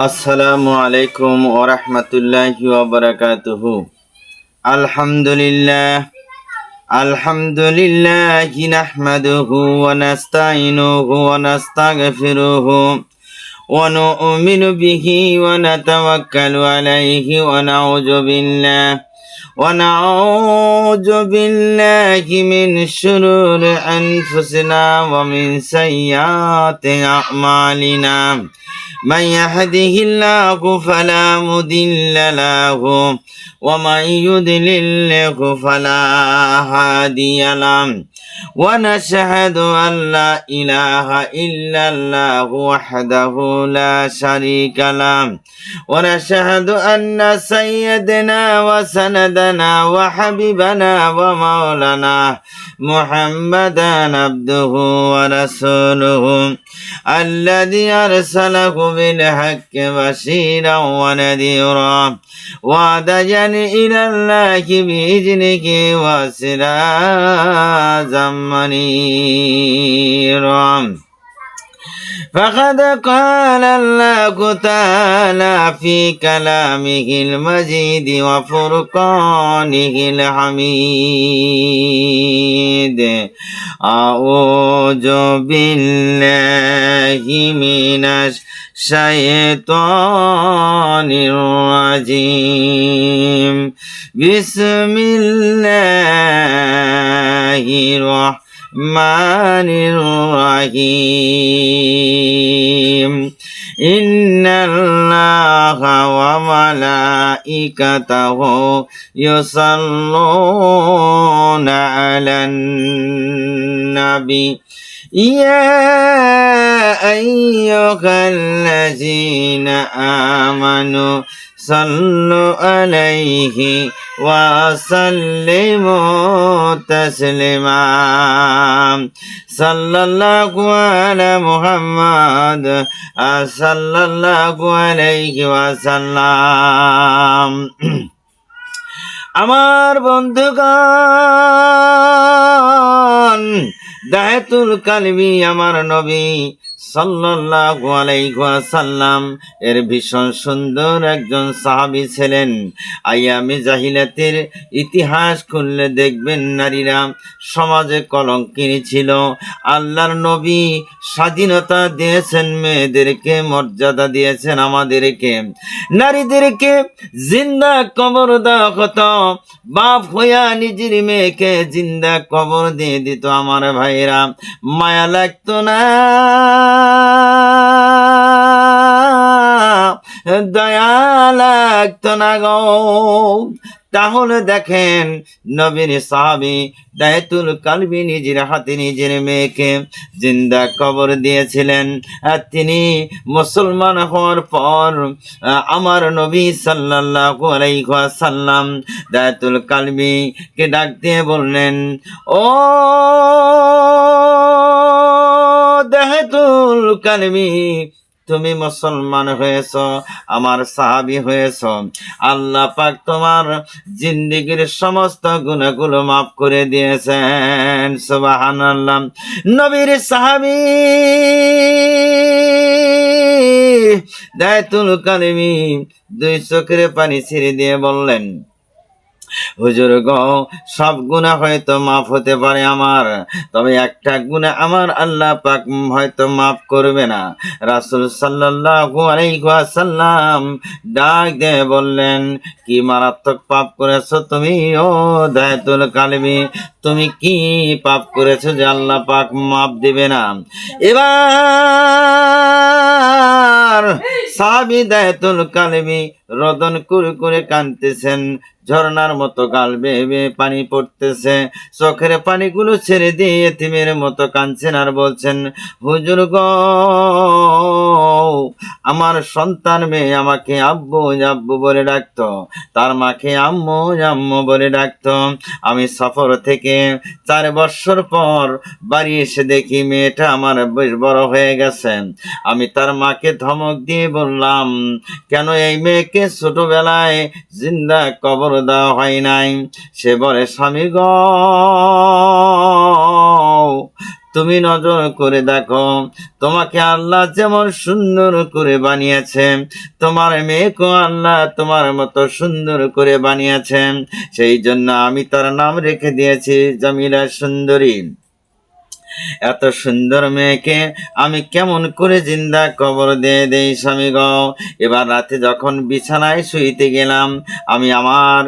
আসসালামু আলাইকুম ওয়া রাহমাতুল্লাহি ওয়া বারাকাতুহু। আলহামদুলিল্লাহি নাহমাদুহু ওয়া নাস্তাইনুহু ওয়া নাস্তাগফিরুহু ওয়া নু'মিনু বিহি ওয়া নাতাওয়াক্কালু আলাইহি ونعوذ بالله من شرور أنفسنا ومن سيئات أعمالنا من يهده الله فلا مضل له ومن يضلل فلا هادي له ونشهد أن لا إله إلا الله وحده لا شريك له ونشهد أن سيدنا وسندنا وحبيبنا ومولانا محمدا عبده ورسوله الذي أرسله بالحق بشيرا ونذيرا وداعيا إلى الله بإذنه وسراجا منيرا. فقد قال الله تعالى في كلامه المجيد وفرقانه الحميد: أعوذ بالله من الشيطان الرجيم. بسم الله الرحمن الرحيم. إن الله وملائكته يصلون على النبي يا أيها الذين آمنوا صلوا عليه وسلموا تسليما. صلى الله على محمد صلى الله عليه وسلم. আমার বন্ধুগণ, দায়াতুল কালবি আমার নবী সাল্লাল্লাহু আলাইহি ওয়াসাল্লাম এর ভীষণ সুন্দর একজন সাহাবী ছিলেন। আইয়ামে জাহিলাতের ইতিহাস খুললে দেখবেন নারীরা সমাজে কলঙ্কিনী ছিল। আল্লাহর নবী স্বাধীনতা দিয়েছেন, মেয়েদেরকে মর্যাদা দিয়েছেন, আমাদেরকে নারীদেরকে জিন্দা কবর দেওয়া হতো। বাপ হইয়া নিজের মেয়েকে জিন্দা কবর দিয়ে দিত। আমার ভাইরা, মায়া লাগতো না, দয়া লাগতো না গো। তাহলে দেখেন, নবীর সাহাবী দায়াতুল কালবি নিজের হাতে নিজের মেয়েকে জিন্দা কবর দিয়েছিলেন। আর তিনি মুসলমান হওয়ার পর আমার নবী সাল্লাল্লাহু আলাইহি ওয়াসাল্লাম দায়াতুল কালবিকে ডাক দিয়ে বললেন, ও দায়াতুল কালবি, তুমি মুসলমান হয়েছ, আমার সাহাবী হয়েছ। আল্লাহ পাক তোমার জিন্দেগীর সমস্ত গুনাহগুলো মাফ করে দিয়েছেন। সুবহানাল্লাহ। নবীর সাহাবী দায়াতুল কালবি দুই চোখের পানি ছেড়ে দিয়ে বললেন, হুজুর গো, সব গুনাহ হয়তো মাফ হতে পারে আমার, তবে একটা গুনাহ আমার আল্লাহ পাক হয়তো মাফ করবে না। রাসূল সাল্লাল্লাহু আলাইহি ওয়াসাল্লাম ডাক দিয়ে বললেন, কি মারাত্মক পাপ করেছো তুমি ও দায়াতুল কালবি? তুমি কি পাপ করেছো যে আল্লাহ পাক মাফ দিবে না? এবার সাহাবী দায়াতুল কালবি রদন করে করে কাঁদতেছেন, ঝর্ণার মতো গাল বেয়ে বেয়ে পানি পড়তেছে। চোখের পানিগুলো ছেড়ে দিয়ে এতিমের মতো কাঁদছেন আর বলছেন, হুজুর গো, আমার সন্তান মেয়ে আমাকে আব্বু আব্বু বলে ডাকতো, তার মাকে আম্মু আম্মু বলে ডাকতো। আমি সফর থেকে 4 বছর পর বাড়ি এসে দেখি মেয়েটা আমার বেশ বড় হয়ে গেছে। আমি তার মাকে ধমক দিয়ে বললাম, কেন এই মেয়েকে ছোটবেলায় জিন্দা কবর দেওয়া হয় নাই? সে বলে, স্বামী গো, তুমি নজর করে দেখো, তোমাকে আল্লাহ যেমন সুন্দর করে বানিয়েছে, তোমার মেয়েকেও আল্লাহ তোমার মতো সুন্দর করে বানিয়েছেন। সেই জন্য আমি তার নাম রেখে দিয়েছি জামিলা সুন্দরী। এত সুন্দর মেয়েকে আমি কেমন করে জিন্দা কবর দিয়ে দেই স্বামী গো। এবার রাতে যখন বিছানায় শুইতে গেলাম, আমি আমার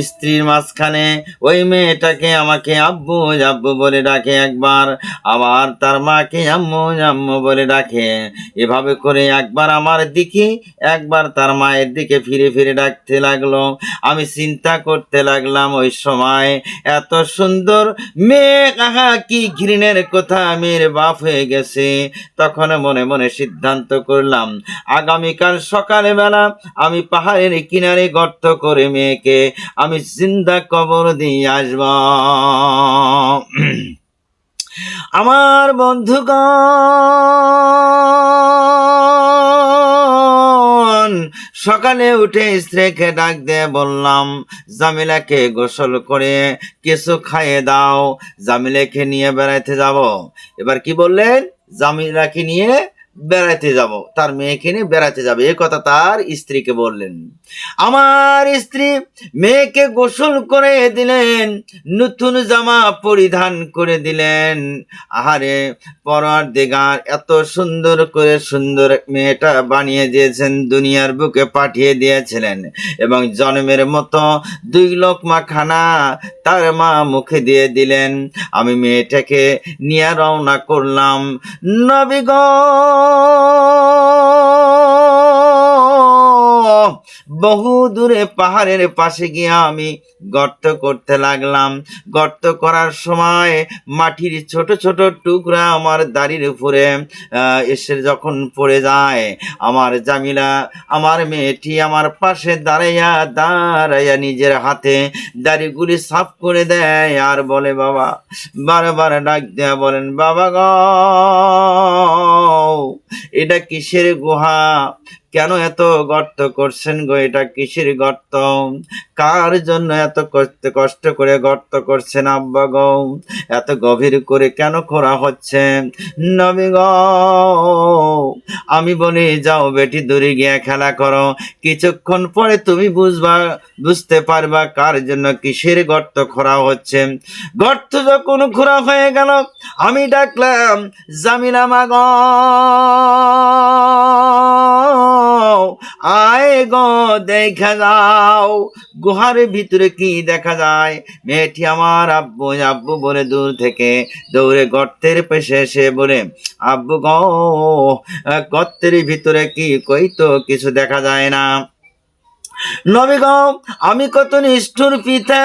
স্ত্রীর মাঝখানে ওই মেয়েটাকে আমাকে আব্বু আব্বু বলে ডাকে একবার, আবার তার মাকে আম্মু আম্মু বলে ডাকে। এভাবে করে একবার আমার দিকে একবার তার মায়ের দিকে ফিরে ফিরে ডাকতে লাগলো। আমি চিন্তা করতে লাগলাম, ওই সময় এত সুন্দর মেয়ে, আহা কি ঘৃণের কথা, মেয়ের বাপ হয়ে গেছে। তখন মনে মনে সিদ্ধান্ত করলাম, আগামীকাল সকালবেলা আমি পাহাড়ের কিনারে গর্ত করে মেয়েকে আমি জিন্দা কবর দিয়ে আসব। আমার বন্ধুগণ, সকালে উঠে স্ত্রীকে ডাক দিয়ে বললাম, জামিলাকে গোসল করে কিছু খাইয়ে দাও, জামিলাকে নিয়ে বেড়াইতে যাব। এবার কি বললেন? জামিলাকে নিয়ে বেড়াইতে যাব, তার মেয়েকে নিয়ে বেড়াতে যাবে, এ কথা তার স্ত্রীকে বললেন। আমার স্ত্রী মেয়েকে গোসল করে দিলেন, নতুন জামা পরিধান করে দিলেন। আহারে, পরওয়ারদিগার এত সুন্দর করে সুন্দর মেয়েটা বানিয়ে দিয়েছেন, দুনিয়ার বুকে পাঠিয়ে দিয়েছিলেন, এবং জন্মের মতো 2 লোকমা খানা তার মা মুখে দিয়ে দিলেন। আমি মেয়েটাকে নিয়ে রওনা করলাম। নবী গো, বহু দূরে পাহাড়ের পাশে গিয়ে আমি গর্ত করতে লাগলাম। গর্ত করার সময় মাটির ছোট ছোট টুকরা আমার দাড়ির উপরে এসে যখন পড়ে যায়, আমার জামিলা, আমার মেয়েটি আমার পাশে দাঁড়াইয়া নিজের হাতে দাড়িগুলি সাফ করে দেয় আর বলে, বাবা, বারবার ডাক দেয়া বলেন, বাবা গো, এটা কিসের গুহা? কেন এত গর্ত করছেন গো? এটা কিসের গর্ত? কার জন্য এত কষ্ট করে গর্ত করছেন আব্বা গো? এত গভীর করে কেন করা হচ্ছে? নবী গো, আমি বলি, যাও বেটি, দূরে গিয়ে খেলা করো, কিছুক্ষণ পরে তুমি বুঝতে পারবা কার জন্য কিসের গর্ত খোঁড়া হচ্ছে। গর্ত যখন খোঁড়া হয়ে গেল, আমি ডাকলাম, জামিলা মা গো, আয় গো, দেখা যাও গুহার ভিতরে কি দেখা যায়। মেয়েটি আমার আব্বু আব্বু বলে দূর থেকে দৌড়ে গর্তের পেশে এসে বলে, আব্বু গো, গর্তের ভিতরে কি? কই তো কিছু দেখা যায় না। নবী গো, আমি কত নিষ্ঠুর পিতা,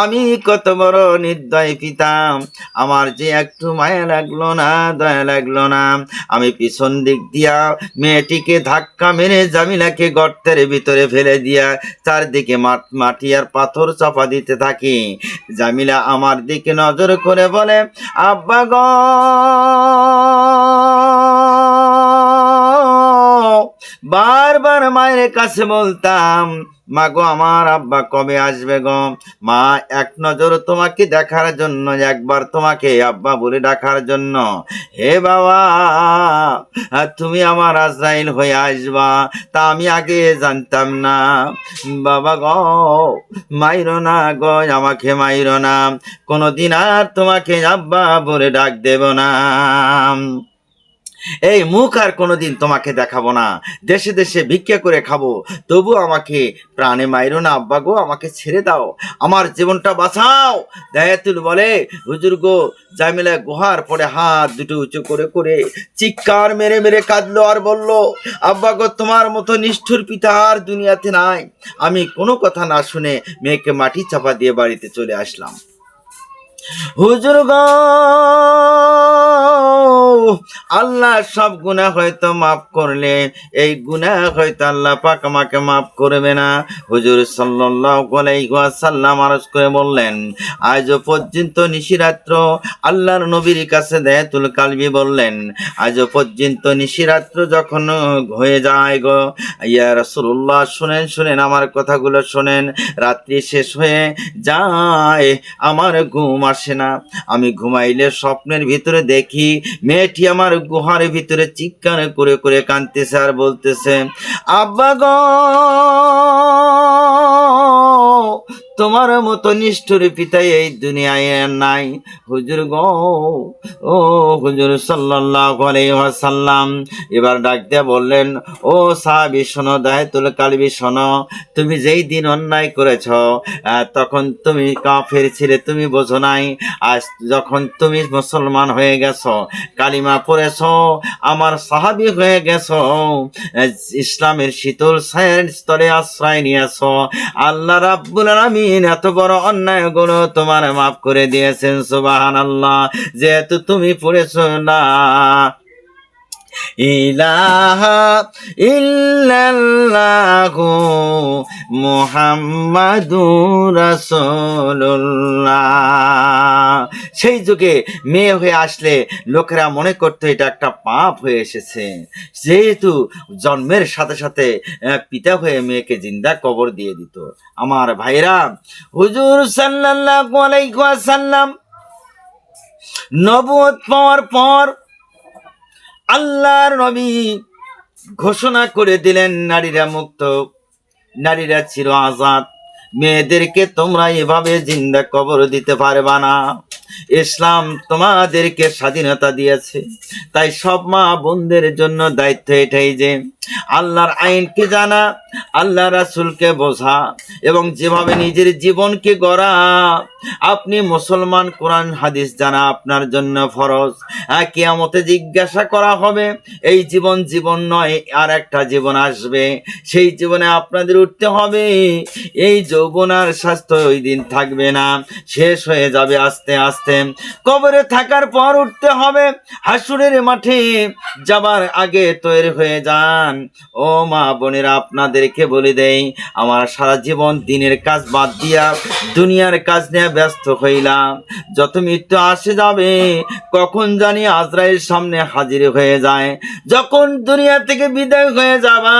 আমি কত বড় নির্দয় পিতা, আমার যে একটু মায়া লাগলো না, দয়া লাগলো না। আমি পিছন দিক দিয়া মেয়েটিকে ধাক্কা মেরে জামিলাকে গর্তের ভিতরে ফেলে দিয়া চারদিকে মাটি আর পাথর চাপা দিতে থাকি। জামিলা আমার দিকে নজর করে বলে, আব্বা গো, বারবার মায়ের কাছে বলতাম, মা গো, আমার আব্বা কবে আসবে গো? মা এক নজর তোমাকে দেখার জন্য, একবার তোমাকে আব্বা বলে ডাকার জন্য। হে বাবা, তুমি আমার আজরাইল হয়ে আসবা, তা আমি আগে জানতাম না। বাবা গো, মাইরো না গো, আমাকে মাইরো না, কোনোদিন আর তোমাকে আব্বা বলে ডাক দেব না। এই মুখ আর কোনোদিন তোমাকে দেখাবো না, দেশে দেশে ভিক্ষা করে খাবো, তবু আমাকে প্রাণে মাইরো না আব্বা গো, আমাকে ছেড়ে দাও, আমার জীবনটা বাঁচাও। দায়াতুল বলে, হুজুর গো, জামিলা গুহার পরে হাত দুটো উঁচু করে করে চিৎকার মেরে মেরে কাঁদলো আর বলল, আব্বা গো, তোমার মতো নিষ্ঠুর পিতা আর দুনিয়াতে নাই। আমি কোনো কথা না শুনে মেয়েকে মাটি চাপা দিয়ে বাড়িতে চলে আসলাম। হুজুর গো, আল্লাহ সব গুনাহ হয়তো মাফ করলে এই গুনাহ হয়তো আল্লাহ পাক আমাকে মাফ করবে না। হুজুর সাল্লাল্লাহু আলাইহি ওয়াসাল্লাম আরজ করে বললেন, আজও পর্যন্ত নিশিরাত্র আল্লাহর নবীর কাছে দায়াতুল কালবি বললেন, আজও পর্যন্ত নিশিরাত্র যখন হয়ে যায় গো, ইয়া রাসূলুল্লাহ, শুনেন আমার কথাগুলো শুনেন, রাত্রি শেষ হয়ে যায়, আমার ঘুম আসে না। আমি ঘুমাইলে স্বপ্নের ভিতরে দেখি মেয়েটি আমার গুহার ভিতরে চিৎকার করে করে কাঁদতেছে আর বলতেছে, আব্বা গো, তোমার মতো নিষ্ঠুর পিতা এই দুনিয়ায় আর নাই। হুজুর গো, ও হুজুর সাল্লাল্লাহু আলাইহি ওয়াসাল্লাম এবার ডাক দিয়ে বললেন, ও সাহাবী শোনো, দায়াতুল কালবি শোনো, তুমি যেই দিন অন্যায় করেছ তখন তুমি কাফের ছিলে, তুমি বোঝো নাই। আজ যখন তুমি মুসলমান হয়ে গেছো, কালিমা পড়েছ, আমার সাহাবী হয়ে গেছো, ইসলামের শীতল ছায়ার স্তরে আশ্রয় নিয়েছ, আল্লাহ রাব্বুল আলামিন এত বড় অন্যায় গুলো তোমার মাফ করে দিয়েছেন। সুবহানাল্লাহ। যেহেতু তুমি পড়েছো না ইলাহা ইল্লাল্লাহু মুহাম্মাদুর রাসূলুল্লাহ, সেই যুগে মেয়ে হয়ে আসলে লোকেরা মনে করতো এটা একটা পাপ হয়ে এসেছে। যেহেতু জন্মের সাথে সাথে পিতা হয়ে মেয়েকে জিন্দা কবর দিয়ে দিত। আমার ভাইরা, হুজুর সাল্লাল্লাহু আলাইহি ওয়াসাল্লাম নবুয়ত পাওয়ার পর আল্লাহর নবী ঘোষণা করে দিলেন, নারীরা মুক্ত, নারীরা চির আজাদ, মেয়েদেরকে তোমরা এভাবে জিন্দা কবর দিতে পারবা না। ইসলাম তোমাদেরকে স্বাধীনতা দিয়েছে। তাই সব মা বোনদের জন্য দায়িত্ব এটাই যে আল্লাহর আইনকে জানা, আল্লাহ রাসূলকে বোঝা এবং যেভাবে নিজের জীবনকে গড়া। আপনি মুসলমান, কোরআন হাদিস জানা আপনার জন্য ফরজ। কিয়ামতে জিজ্ঞাসা করা হবে, এই জীবন জীবন নয়, আর একটা জীবন আসবে, সেই জীবনে আপনাদের উঠতে হবে। এই যৌবন আর স্বাস্থ্য ওই দিন থাকবে না, শেষ হয়ে যাবে আস্তে আস্তে। কবরে থাকার পর উঠতে হবে। হাসুরের মাঠে যাবার আগে তৈরি হয়ে যান। ও মা বোনেরা, আপনাদেরকে বলে দেই, আমার সারা জীবন দিনের কাজ বাদ দিয়া দুনিয়ার কাজ নিয়ে ব্যস্ত হইলাম। যত মৃত্যু আসে যাবে, কখন জানি আজরাইল সামনে হাজির হয়ে যায়। যখন দুনিয়া থেকে বিদায় হয়ে যাবা,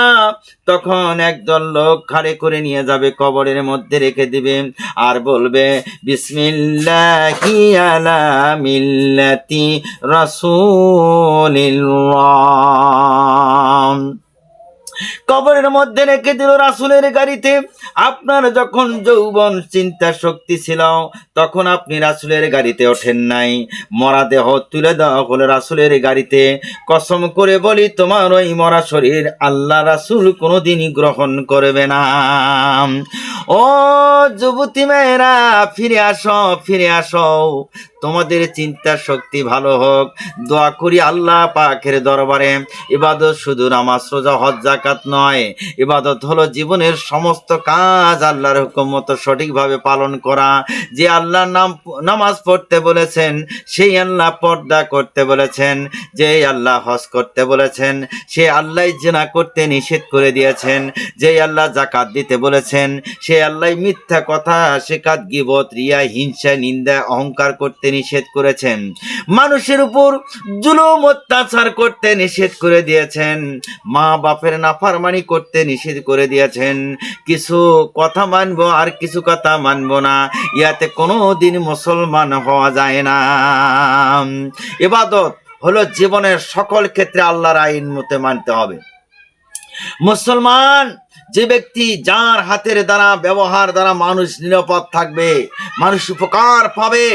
তখন একদল লোক ঘাড়ে করে নিয়ে যাবে, কবরের মধ্যে রেখে দিবে আর বলবে, বিসমিল্লাহি আলা মিল্লাতি রাসূলিল্লাহ। কবরের মধ্যে রেখে দিল রাসূলের গাড়িতে। আপনার যখন যৌবন চিন্তা শক্তি ছিল, তখন আপনি রাসূলের গাড়িতে ওঠেন নাই। মরা দেহ তুলে দেওয়া হলো রাসূলের গাড়িতে। কসম করে বলি, তোমার ওই মরা শরীর আল্লাহ রাসূল কোনোদিনই গ্রহণ করবে না। ও যুবতী মেয়েরা, ফিরে আসো, ফিরে আসো। তোমাদের চিন্তা শক্তি ভালো হোক। দোয়া করি আল্লাহ পাকের দরবারে। ইবাদত শুধু নামাজ, রোজা, হজ, যাকাত নয়। ইবাদত হলো জীবনের সমস্ত কাজ আল্লাহর হুকুম মতো সঠিকভাবে পালন করা। যে আল্লাহ নামাজ পড়তে বলেছেন, সেই আল্লাহ পর্দা করতে বলেছেন। যে আল্লাহ হজ করতে বলেছেন, সে আল্লাহ জিনা করতে নিষেধ করে দিয়েছেন। যে আল্লাহ যাকাত দিতে বলেছেন, সে আল্লাহ মিথ্যা কথা, শিকাত, গীবত, রিয়া, হিংসা, নিন্দা, অহংকার করতে নিষেধ করেছেন। মানুষের উপর জুলুম অত্যাচার করতে নিষেধ করে দিয়েছেন। মা বাপের নাফরমানি করতে নিষেধ করে দিয়েছেন। কিছু কথা মানবো আর কিছু কথা মানবো না, ইয়াতে কোনোদিন মুসলমান হওয়া যায় না। ইবাদত হলো জীবনের সকল ক্ষেত্রে আল্লাহর আইন মতে মানতে হবে। মুসলমান যে ব্যক্তি, যার হাতের দ্বারা, ব্যবহার দ্বারা মানুষ নিরাপদ থাকবে, মানুষ উপকার পাবে,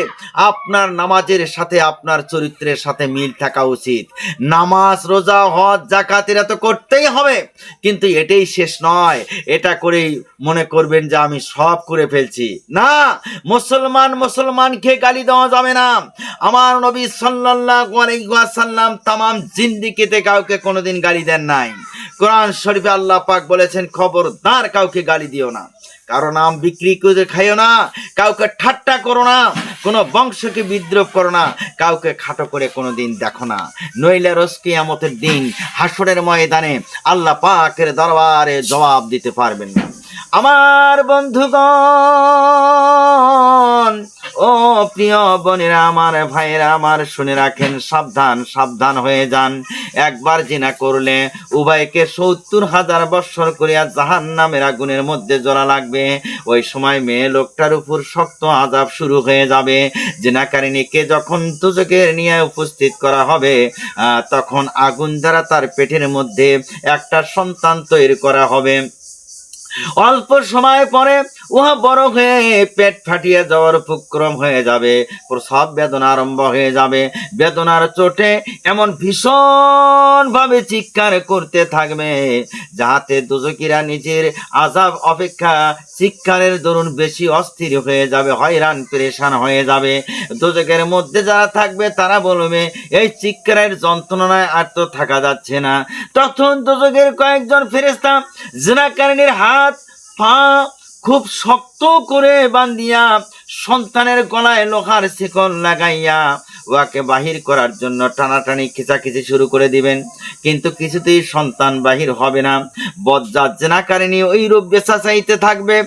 আপনার নামাজের সাথে আপনার চরিত্রের সাথে মিল থাকা উচিত। নামাজ, রোজা, হজ, যাকাত এরা তো করতেই হবে, কিন্তু এটাই শেষ নয়। এটা করেই মনে করবেন যে আমি সব করে ফেলছি। না, মুসলমানকে গালি দেওয়া যাবে না। আমার নবী সাল্লাল্লাহু আলাইহি ওয়াসাল্লাম তামাম জিন্দেগিতে কাউকে কোনোদিন গালি দেন নাই। কোরআন শরীফে আল্লাহ পাক বলেছেন, খবরদার কাউকে গালি দিও না, কারো নাম বিক্রি করে খাইও না, কাউকে ঠাট্টা করো না, কোনো বংশকে বিদ্রোহ করো না, কাউকে খাটো করে কোনোদিন দেখো না, নইলে রোজ কিয়ামতের দিন হাসরের ময়দানে আল্লাহ পাকের দরবারে জবাব দিতে পারবেন না। আমার বন্ধুগণ, ও ও প্রিয় বোনেরা আমার, ভাইয়েরা আমার, শুনে রাখেন, সাবধান সাবধান হয়ে যান। একবার জিনা করলে উভয়কে 70,000 বৎসর করিয়া জাহান্নামের আগুনের মধ্যে জ্বলা লাগবে। ওই সময় মেয়ে লোকটার উপর শক্ত আযাব শুরু হয়ে যাবে। জিনাকারিনীকে যখন দুজকের নিয়ে উপস্থিত করা হবে, তখন আগুন দ্বারা তার পেটের মধ্যে একটা সন্তান তৈরি করা হবে। অল্প সময় পরে উহা বড় হয়ে পেট ফাটিয়ে যাওয়ার উপক্রম হয়ে যাবে, প্রসব বেদনা আরম্ভ হয়ে যাবে। বেদনার চোটে এমন ভীষণ ভাবে চিৎকার করতে থাকবে, যাহাতে দুজকিরা নিজের আযাব অপেক্ষা চিৎকারের দরুন বেশি অস্থির হয়ে যাবে, হয়রান পেরেশান হয়ে যাবে। দুজকের মধ্যে যারা থাকবে তারা বলবে, এই চিৎকারের যন্ত্রণায় আর তো থাকা যাচ্ছে না। তখন দুজকের কয়েকজন ফেরেশতা জিনাকারিনীর হাত পা খুব শক্ত করে বান্ধিয়া সন্তানের গলায় লোহার শিকল লাগাইয়া ওয়াকে বাহির করার জন্য টানাটানি খিচাখিচি শুরু করে দিবেন, কিন্তু কিছুতেই সন্তান বাহির হবে না। বজ্জাত জিনাকারিনী ওই রূপ বেচা চাইতে থাকবে।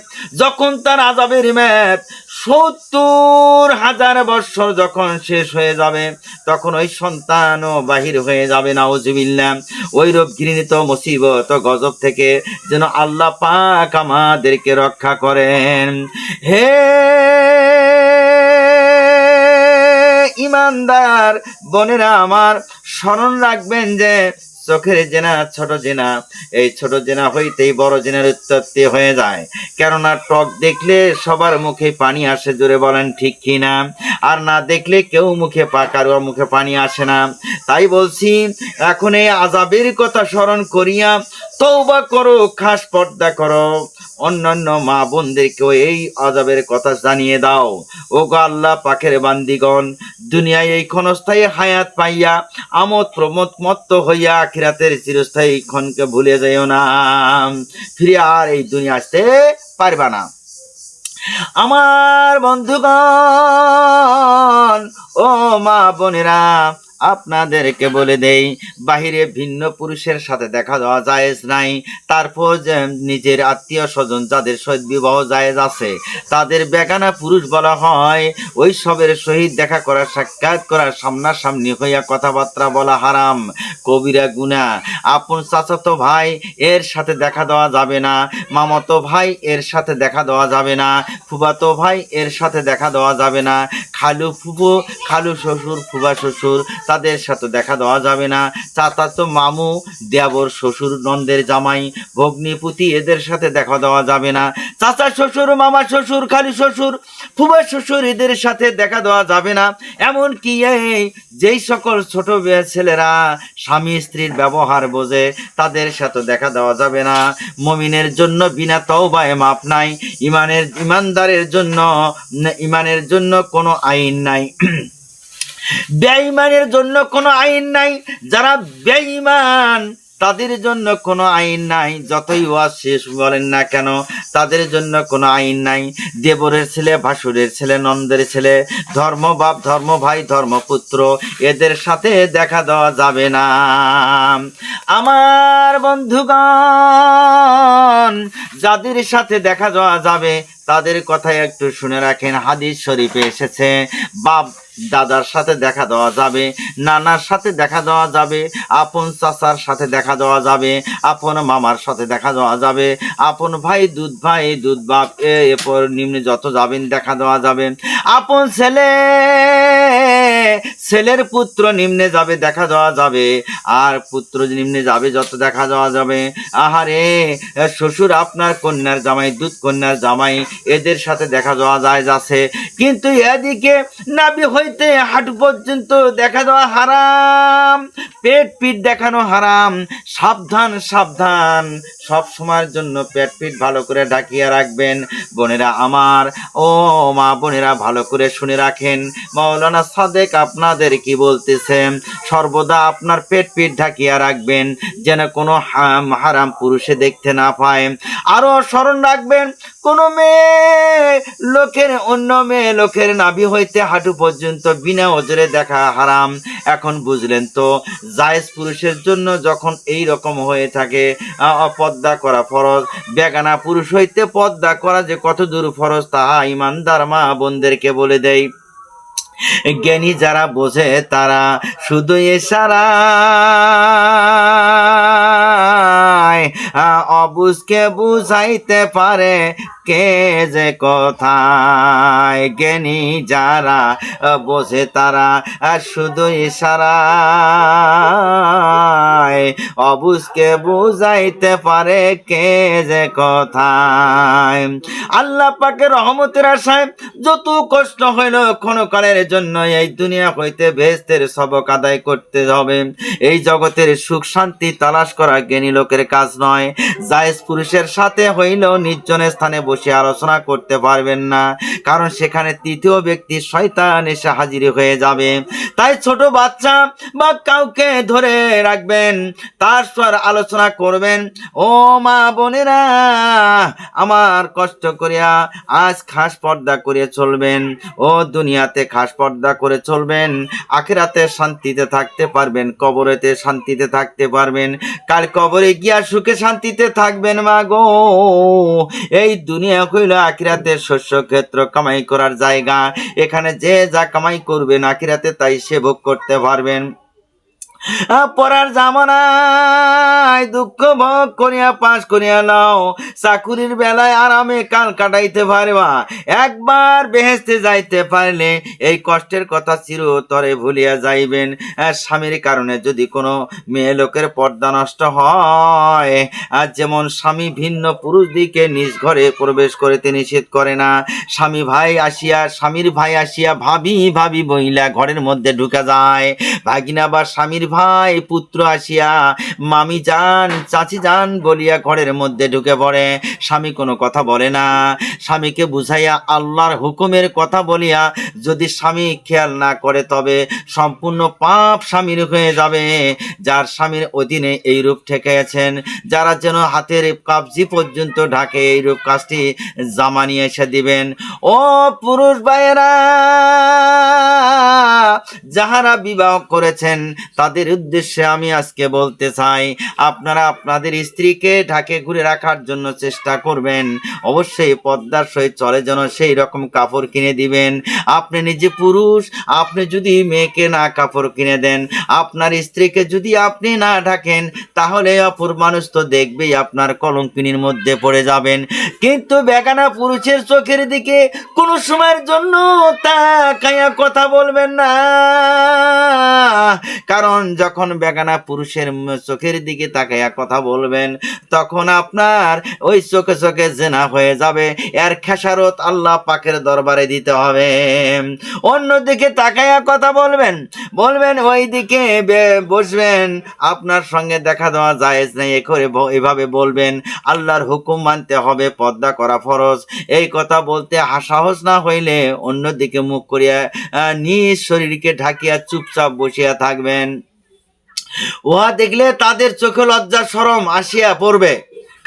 যখন তার আযাবের মেয়াদ 70,000 বৎসর যখন শেষ হয়ে যাবে, তখন ওই সন্তানও বাহির হয়ে যাবে। নাউজুবিল্লাহ। ওই রূপ ঘৃণিত মুসিবত গজব থেকে যেন আল্লাহ পাক আমাদেরকে রক্ষা করেন। হে ইমানদার বোনেরা আমার, স্মরণ রাখবেন যে চোখের জেনা ছোট জেনা, এই ছোট জেনা হইতেই বড় জেনার উৎপত্তি হয়ে যায়। কেননা টক দেখলে সবার মুখে পানি আসে, জোরে বলেন ঠিক কিনা? আর না দেখলে কেউ কারো মুখে পানি আসে না। তাই বলছি, এখন এই আযাবের কথা স্মরণ করিয়া তওবা করো, খাস পর্দা করো, অন্যান্য মা বোনদেরকেও এই আযাবের কথা জানিয়ে দাও। ও গো আল্লাহ পাকের বান্দিগণ, দুনিয়ায় এই ক্ষণস্থায়ী হায়াত পাইয়া আমোদ প্রমোদ মত্ত হইয়া আখিরাতের চিরস্থায়ী ক্ষণকে ভুলে যাইও না। ফিরে আর এই দুনিয়া আসতে পারবা না। আমার বন্ধুগণ, ও মা বোনেরা, আপনাদেরকে বলে দেই, বাহিরে ভিন্ন পুরুষের সাথে দেখা দেওয়া জায়েজ নাই। তারপর নিজের আত্মীয় স্বজন যাদের সহিত বিবাহ জায়েজ আছে, তাদের বেগানা পুরুষ বলা হয়। ওই সবের সহিত দেখা করা, সাক্ষাৎ করা, সামনাসামনি হইয়া কথাবার্তা বলা হারাম, কবিরা গুনাহ। আপন চাচাতো ভাই এর সাথে দেখা দেওয়া যাবে না, মামাতো ভাই এর সাথে দেখা দেওয়া যাবে না, ফুফাতো ভাই এর সাথে দেখা দেওয়া যাবে না, খালু ফুফু, খালু শ্বশুর, ফুফা শ্বশুর তাদের সাথে দেখা দেওয়া যাবে না, চাচাতো মামু, দেবর শ্বশুর, নন্দের জামাই, ভগ্নিপতি এদের সাথে দেখা দেওয়া যাবে না, চাচা শ্বশুর, মামা শ্বশুর, খালু শ্বশুর, ফুফা শ্বশুর এদের সাথে দেখা দেওয়া যাবে না। এমনকি যেই সকল ছোট ছেলেরা স্বামী স্ত্রীর ব্যবহার বোঝে তাদের সাথে দেখা দেওয়া যাবে না। মুমিনের জন্য বিনা তওবায় মাপ নাই, ইমানের জন্য কোনো আইন নাই, বেঈমানের জন্য কোনো আইন নাই। যারা বেঈমান তাদের জন্য কোনো আইন নাই, যতই ওয়াজ শেষ বলেন না কেন, তাদের জন্য কোনো আইন নাই। দেবরের ছেলে, ভাসুরের ছেলে, নন্দের ছেলে, ধর্ম বাপ, ধর্ম ভাই, ধর্মপুত্র এদের সাথে দেখা দেওয়া যাবে না। আমার বন্ধুগণ, যাদের সাথে দেখা দেওয়া যাবে তাদের কথা একটু শুনে রাখেন। হাদিস শরীফে এসেছে, বাপ দাদার সাথে দেখা দেওয়া যাবে, নানার সাথে দেখা দেওয়া যাবে, আপন চাচার সাথে দেখা দেওয়া যাবে, আপন মামার সাথে দেখা দেওয়া যাবে, আপন ভাই, দুধ বাপ এরপর নিম্নে যত যাবেন দেখা দেওয়া যাবে, আপন ছেলের পুত্র নিম্নে যাবে দেখা দেওয়া যাবে, আর পুত্র নিম্নে যাবে যত দেখা দেওয়া যাবে। আহারে, শ্বশুর আপনার কন্যার জামাই, দুধ কন্যার জামাই এদের সাথে দেখা দেওয়া যায় আছে, কিন্তু এদিকে নাভি হইতে হাঁটু পর্যন্ত দেখা দেওয়া হারাম, পেট পিঠ দেখানো হারাম। সাবধান সাবধান, সব সময়ের জন্য পেট পিঠ ভালো করে ঢাকিয়ে রাখবেন। বোনেরা আমার, ও মা বোনেরা, ভালো করে শুনে রাখেন। মাওলানা সাদেক আপনাদের কি বলতেছে, সর্বদা আপনার পেট ঢাকিয়া রাখবেন যেন কোনো হারাম পুরুষে দেখতে না পায়। আরো স্মরণ রাখবেন, কোন অন্য মেয়ে লোকের নাভি হইতে হাঁটু পর্যন্ত বিনা ওজরে দেখা হারাম। এখন বুঝলেন তো, জায়েজ পুরুষের জন্য যখন এই রকম হয়ে থাকে পর্দা করা ফরজ, বেগানা পুরুষ হইতে পর্দা করা যে কত দূর ফরজ তাহা ইমানদার মা বোনদেরকে বলে দেয়। জ্ঞানী যারা বোঝে তারা শুধু ইশারায় অবুঝকে বুঝাইতে পারে কে যে কথায়। জ্ঞানী যারা বোঝে তারা শুধু ইশারায় অবুঝকে বুঝাইতে পারে কে যে কথায়। আল্লাহ পাকের রহমতের আশায় যত কষ্ট হইল ক্ষণকালের জন্য এই দুনিয়া হইতে বেহেশতের সবক আদায় করতে হবে। এই জগতের সুখ শান্তি তালাশ করা জ্ঞানী লোকের কাজ নয়। জায়েজ পুরুষের সাথে হইলেও নির্জন স্থানে বসে আলোচনা করতে পারবেন না, কারণ সেখানে তৃতীয় ব্যক্তি শয়তান এসে হাজির হয়ে যাবে। তাই ছোট বাচ্চা বা কাউকে ধরে রাখবেন, তার স্বর আলোচনা করবেন। ও মা বোনেরা, আমার কষ্ট করিয়া আজ খাস পর্দা করে চলবেন। ও দুনিয়াতে খাস পর্দা করে চলবেন, আখিরাতে শান্তিতে থাকতে পারবেন, কবরেতে শান্তিতে থাকতে পারবেন, কাল কবরে গিয়া সুখে শান্তিতে থাকবেন। মা গো, এই দুনিয়া হইল আখিরাতের শস্য ক্ষেত্র, কামাই করার জায়গা। এখানে যে যা কামাই করবেন আখিরাতে তাই সে ভোগ করতে পারবেন। পড়ার জামানায় দুঃখ ভোগ করিয়া পাশ করিয়া নাও, চাকুরির বেলায় আরামে কাল কাটাইতে পারবা। একবার বেহেশতে যাইতে পারলে এই কষ্টের কথা চিরতরে ভুলিয়া যাইবেন। স্বামীর কারণে যদি কোনো মেয়ে লোকের পর্দা নষ্ট হয়, আর যেমন স্বামী ভিন্ন পুরুষ দিকে নিজ ঘরে প্রবেশ করিতে নিষেধ করে না, স্বামীর ভাই আসিয়া ভাবি বইলা ঘরের মধ্যে ঢুকে যায়, ভাগিনা বা স্বামীর ভাই পুত্র আসিয়া মামি যান চাচি যান বলিয়া ঘরের মধ্যে ঢুকে পড়ে, স্বামী কোনো কথা বলে না। স্বামীকে বুঝাইয়া আল্লাহর হুকুমের কথা বলিয়া যদি স্বামী খেয়াল না করে তবে সম্পূর্ণ পাপ স্বামীর হয়ে যাবে। যার স্বামীর অধীনে এইরূপ ঠেকেছেন, যারা যেন হাতের কবজি পর্যন্ত ঢাকে, এইরূপ কাজটি জামা নিয়ে এসে দিবেন। ও পুরুষ ভাইয়েরা, যাহারা বিবাহ করেছেন তাদের উদ্দেশ্যে আমি আজকে বলতে চাই, আপনারা আপনাদের স্ত্রীকে ঢাকে ঘুরে রাখার জন্য চেষ্টা করবেন। অবশ্যই পর্দার সহিত চলে যেন সেই রকম কাপড় কিনে দিবেন। আপনি নিজে পুরুষ, আপনি যদি মেয়েকে না কাপড় কিনে দেন, আপনার স্ত্রীকে যদি আপনি না ঢাকেন, তাহলে অপর মানুষ তো দেখবেই আপনার কলঙ্কিনীর মধ্যে পড়ে যাবেন। কিন্তু বেগানা পুরুষের চোখের দিকে কোনো সময়ের জন্য তাকাইয়া কথা বলবেন না, কারণ যখন বেগানা পুরুষের চোখের দিকে তাকাইয়া কথা বলবেন তখন আপনার ওই চোখে চোখে জেনা হয়ে যাবে। এর খেসারত আল্লাহ পাকের দরবারে দিতে হবে। অন্যদিকে তাকাইয়া কথা বলবেন ওই দিকে বসবেন, আপনার সঙ্গে দেখা দেওয়া জায়েজ নেই এভাবে বলবেন। আল্লাহর হুকুম মানতে হবে, পর্দা করা ফরজ। এই কথা বলতে সাহস না হইলে অন্যদিকে মুখ করিয়া নিজ শরীরকে ঢাকিয়া চুপচাপ বসিয়া থাকবেন। উহা দেখলে তাদের চোখে লজ্জা শরম আসিয়া পড়বে,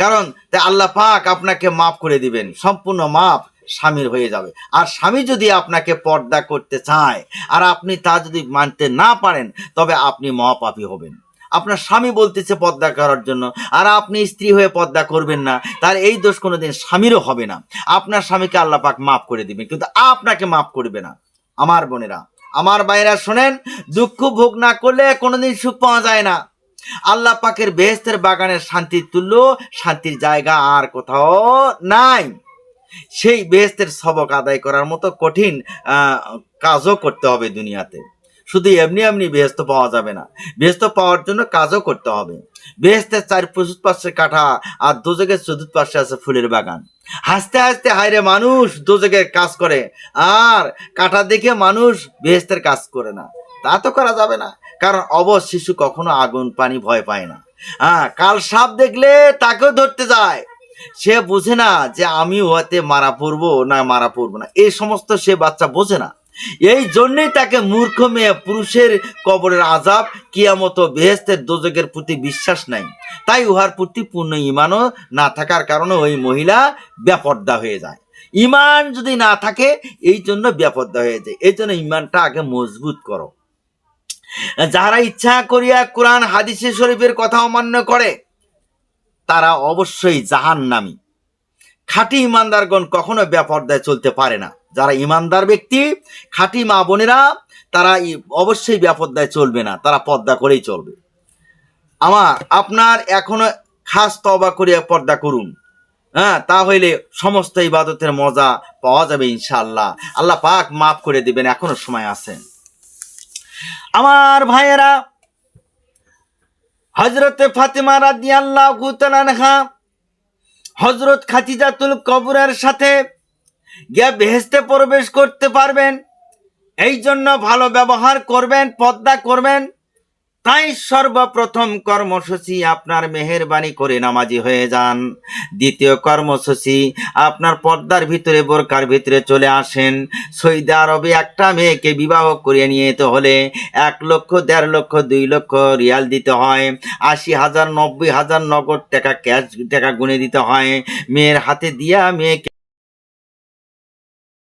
কারণ আল্লাহ পাক আপনাকে মাফ করে দিবেন, সম্পূর্ণ মাফ স্বামীর হয়ে যাবে। আর স্বামী যদি আপনাকে পর্দা করতে চায় আর আপনি তা যদি মানতে না পারেন, তবে আপনি মহাপাপী হবেন। আপনার স্বামী বলতেছে পর্দা করার জন্য, আর আপনি স্ত্রী হয়ে পর্দা করবেন না, তার এই দোষ কোনোদিন স্বামীরও হবে না। আপনার স্বামীকে আল্লাহ পাক মাফ করে দিবেন, কিন্তু আপনাকে মাফ করবে না। আমার বোনেরা, আমার ভাইরা শোনেন, দুঃখ ভোগ না করলে কোনোদিন সুখ পাওয়া যায় না। আল্লাহ পাকের বেহেশতের বাগানের শান্তির তুল্য শান্তির জায়গা আর কোথাও নাই। সেই বেহেশতের সবক আদায় করার মতো কঠিন কাজও করতে হবে দুনিয়াতে। শুধু এমনি বেহেশত পাওয়া যাবে না, বেহেশত পাওয়ার জন্য কাজও করতে হবে। বেহেশতের চতুর্পাশে কাঁটা আর দোজখের চতুর্পাশে আছে ফুলের বাগান। হাসতে হাসতে হায়রে মানুষ দোজখের কাজ করে, আর কাঁটা দেখে মানুষ বেহেশতের কাজ করে না, তা তো করা যাবে না। কারণ অবশ শিশু কখনো আগুন পানি ভয় পায় না। কাল সাপ দেখলে তাকেও ধরতে যায়, সে বোঝে না যে আমি ওতে মারা পড়বো না, এই সমস্ত সে বাচ্চা বোঝে না। এই জন্যই তাকে মূর্খ মেয়ে পুরুষের কবরের আযাব, কিয়ামত ও বেহেশতের দোজখের প্রতি বিশ্বাস নাই, তাই উহার প্রতি পূর্ণ ঈমানও না থাকার কারণে ওই মহিলা বেপর্দা হয়ে যায়। ঈমান যদি না থাকে এই জন্য বেপর্দা হয়ে যায়। এই জন্য ঈমানটা আগে মজবুত করো। যারা ইচ্ছা করিয়া কোরআন হাদিসে শরীফের কথা অমান্য করে তারা অবশ্যই জাহান্নামী। খাঁটি ইমানদারগণ কখনো বেপর্দায় চলতে পারে না। যারা ইমানদার ব্যক্তি, খাঁটি মা বোনেরা, তারা অবশ্যই বেপর্দায় চলবে না, তারা পর্দা করেই চলবে। আপনার এখনো খাস তওবা করিয়া পর্দা করুন, হ্যাঁ, তা হইলে সমস্ত ইবাদতের মজা পাওয়া যাবে ইনশাআল্লাহ। আল্লাহ পাক মাফ করে দিবেন, এখনো সময় আছে। আমার ভাইয়েরা, হযরতে ফাতেমা রাদিয়াল্লাহু তাআলা আনহা হযরত খাদিজাতুল কুবরার সাথে গিয়ে বেহেশতে প্রবেশ করতে পারবেন। এই জন্য ভালো ব্যবহার করবেন, পর্দা করবেন। তাই সর্বপ্রথম কর্মসূচি আপনার মেহেরবানি করে নামাজি হয়ে যান। দ্বিতীয় কর্মসূচি আপনার পর্দার ভিতরে, বোরকার ভিতরে চলে আসেন। সৌদি আরবে একটা মেয়েকে বিবাহ করিয়ে নিয়ে যেতে হলে 1 লক্ষ, 1.5 লক্ষ, 2 লক্ষ রিয়াল দিতে হয়, 80,000, 90,000 নগদ টাকা, ক্যাশ টাকা গুনে দিতে হয়। মেয়ের হাতে দিয়া মেয়েকে